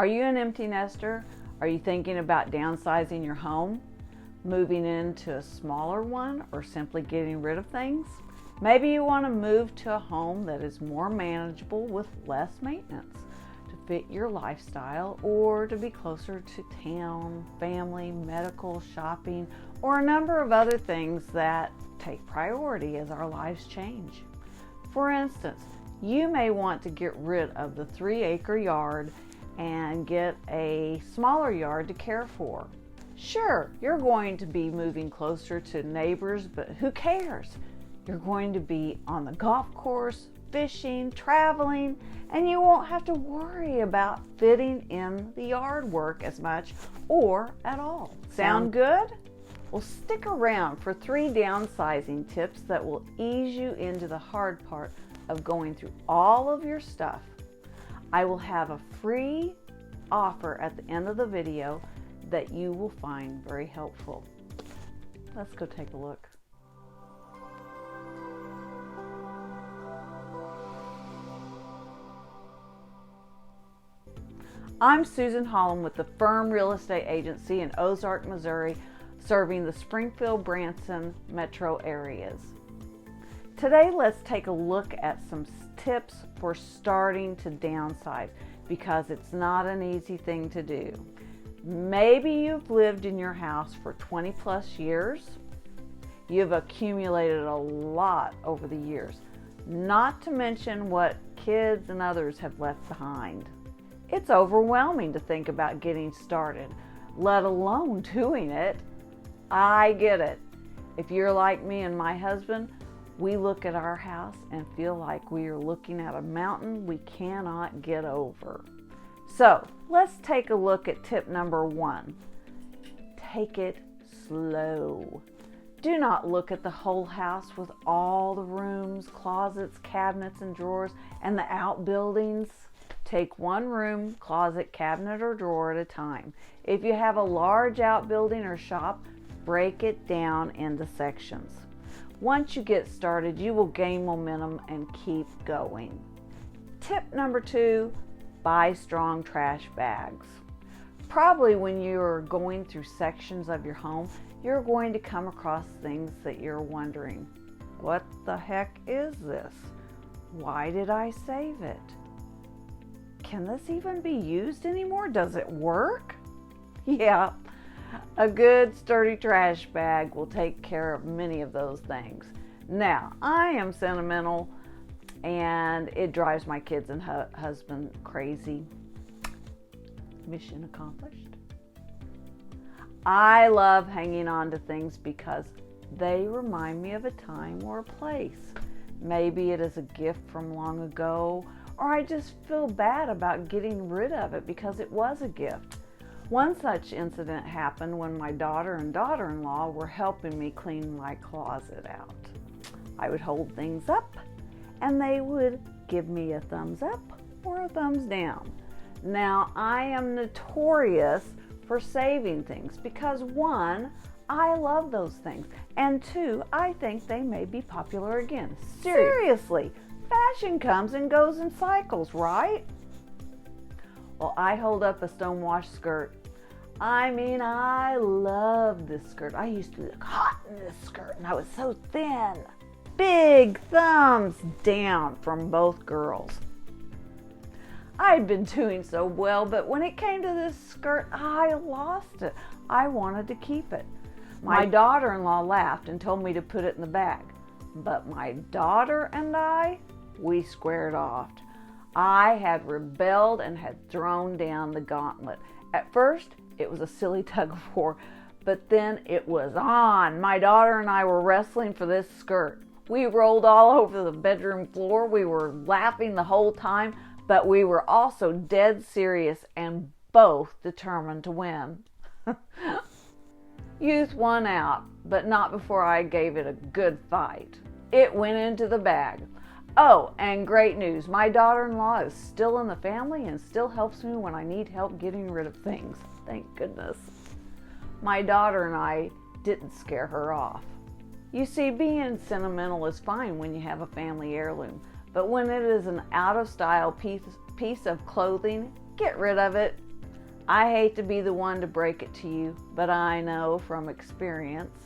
Are you an empty nester? Are you thinking about downsizing your home, moving into a smaller one, or simply getting rid of things? Maybe you want to move to a home that is more manageable with less maintenance to fit your lifestyle, or to be closer to town, family, medical, shopping, or a number of other things that take priority as our lives change. For instance, you may want to get rid of the 3-acre yard and get a smaller yard to care for. Sure, you're going to be moving closer to neighbors, but who cares? You're going to be on the golf course, fishing, traveling, and you won't have to worry about fitting in the yard work as much or at all. Sound good? Well, stick around for 3 downsizing tips that will ease you into the hard part of going through all of your stuff. I will have a free offer at the end of the video that you will find very helpful. Let's go take a look. I'm Susan Holland with the Firm Real Estate Agency in Ozark, Missouri, serving the Springfield, Branson metro areas. Today, let's take a look at some tips for starting to downsize, because it's not an easy thing to do. Maybe you've lived in your house for 20 plus years. You've accumulated a lot over the years, not to mention what kids and others have left behind. It's overwhelming to think about getting started, let alone doing it. I get it. If you're like me and my husband, we look at our house and feel like we are looking at a mountain we cannot get over. So let's take a look at tip number 1. Take it slow. Do not look at the whole house with all the rooms, closets, cabinets, and drawers, and the outbuildings. Take one room, closet, cabinet, or drawer at a time. If you have a large outbuilding or shop, break it down into sections. Once you get started, you will gain momentum and keep going. Tip number 2, buy strong trash bags. Probably when you're going through sections of your home, you're going to come across things that you're wondering, what the heck is this? Why did I save it? Can this even be used anymore? Does it work? Yeah. A good sturdy trash bag will take care of many of those things. Now, I am sentimental and it drives my kids and husband crazy. Mission accomplished. I love hanging on to things because they remind me of a time or a place. Maybe it is a gift from long ago, or I just feel bad about getting rid of it because it was a gift. One such incident happened when my daughter and daughter-in-law were helping me clean my closet out. I would hold things up and they would give me a thumbs up or a thumbs down. Now, I am notorious for saving things because 1, I love those things, and 2, I think they may be popular again. Seriously, fashion comes and goes in cycles, right? Well, I hold up a stonewashed skirt. I love this skirt. I used to look hot in this skirt and I was so thin. Big thumbs down from both girls. I'd been doing so well, but when it came to this skirt, I lost it. I wanted to keep it. My daughter-in-law laughed and told me to put it in the bag. But my daughter and we squared off. I had rebelled and had thrown down the gauntlet. At first, it was a silly tug of war, but then it was on. My daughter and I were wrestling for this skirt. We rolled all over the bedroom floor. We were laughing the whole time, but we were also dead serious and both determined to win. Youth won out, but not before I gave it a good fight. It went into the bag. Oh, and great news, my daughter-in-law is still in the family and still helps me when I need help getting rid of things. Thank goodness. My daughter and I didn't scare her off. You see, being sentimental is fine when you have a family heirloom, but when it is an out-of-style piece of clothing, get rid of it. I hate to be the one to break it to you, but I know from experience,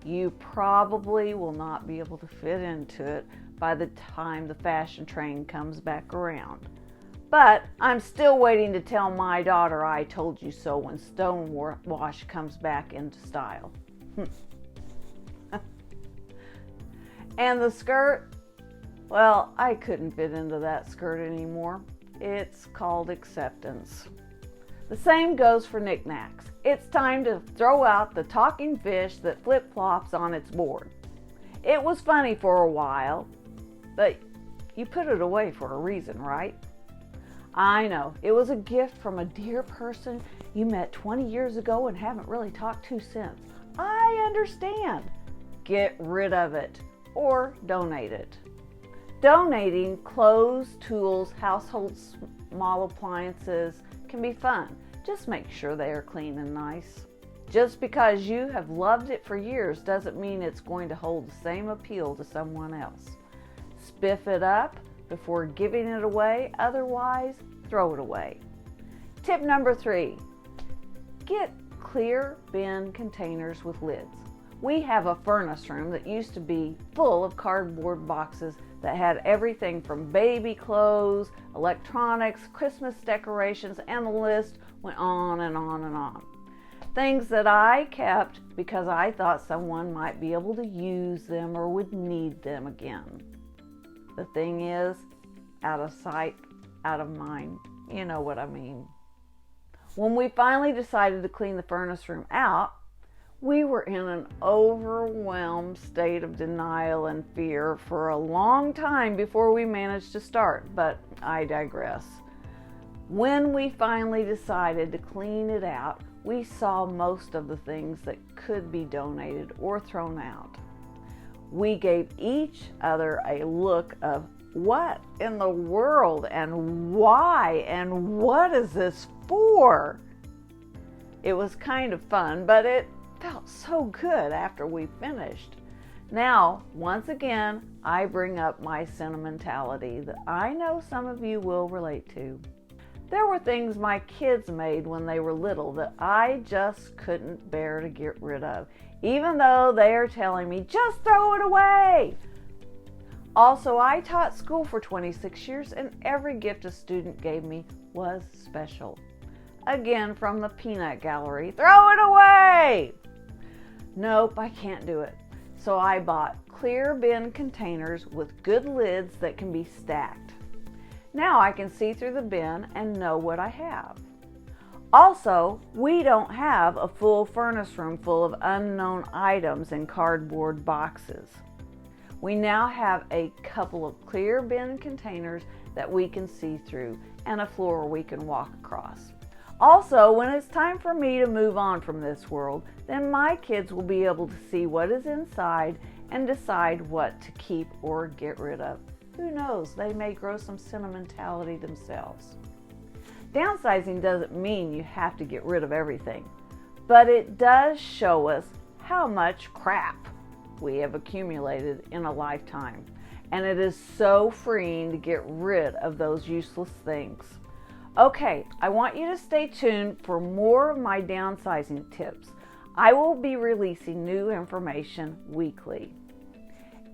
you probably will not be able to fit into it by the time the fashion train comes back around. But I'm still waiting to tell my daughter I told you so when stonewash comes back into style. And the skirt, well, I couldn't fit into that skirt anymore. It's called acceptance. The same goes for knickknacks. It's time to throw out the talking fish that flip-flops on its board. It was funny for a while, but you put it away for a reason, right? I know, it was a gift from a dear person you met 20 years ago and haven't really talked to since. I understand. Get rid of it or donate it. Donating clothes, tools, household small appliances can be fun. Just make sure they are clean and nice. Just because you have loved it for years doesn't mean it's going to hold the same appeal to someone else. Spiff it up before giving it away, otherwise throw it away. Tip number 3, get clear bin containers with lids. We have a furnace room that used to be full of cardboard boxes that had everything from baby clothes, electronics, Christmas decorations, and the list went on and on and on. Things that I kept because I thought someone might be able to use them or would need them again. The thing is, out of sight, out of mind. You know what I mean. When we finally decided to clean the furnace room out, we were in an overwhelmed state of denial and fear for a long time before we managed to start, but I digress. When we finally decided to clean it out, we saw most of the things that could be donated or thrown out. We gave each other a look of what in the world and why and what is this for? It was kind of fun, but it felt so good after we finished. Now, once again, I bring up my sentimentality that I know some of you will relate to. There were things my kids made when they were little that I just couldn't bear to get rid of, even though they are telling me, just throw it away. Also, I taught school for 26 years and every gift a student gave me was special. Again, from the peanut gallery, throw it away! Nope, I can't do it. So I bought clear bin containers with good lids that can be stacked. Now I can see through the bin and know what I have. Also, we don't have a full furnace room full of unknown items in cardboard boxes. We now have a couple of clear bin containers that we can see through and a floor we can walk across. Also, when it's time for me to move on from this world, then my kids will be able to see what is inside and decide what to keep or get rid of. Who knows, they may grow some sentimentality themselves. Downsizing doesn't mean you have to get rid of everything, but it does show us how much crap we have accumulated in a lifetime. And it is so freeing to get rid of those useless things. Okay, I want you to stay tuned for more of my downsizing tips. I will be releasing new information weekly.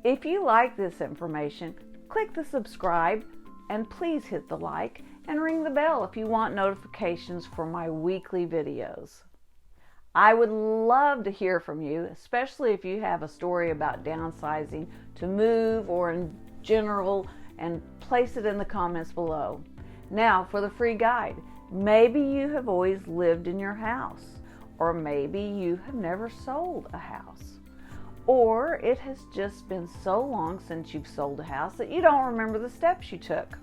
If you like this information, click the subscribe and please hit the like and ring the bell if you want notifications for my weekly videos. I would love to hear from you, especially if you have a story about downsizing to move or in general, and place it in the comments below. Now for the free guide. Maybe you have always lived in your house, or maybe you have never sold a house, or it has just been so long since you've sold a house that you don't remember the steps you took.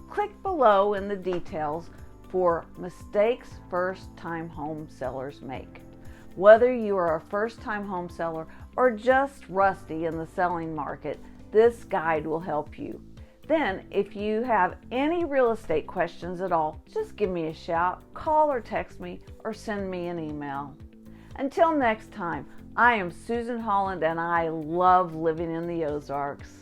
Click below in the details for mistakes first-time home sellers make. Whether you are a first-time home seller or just rusty in the selling market, this guide will help you. Then, if you have any real estate questions at all, just give me a shout, call or text me, or send me an email. Until next time, I am Susan Holland and I love living in the Ozarks.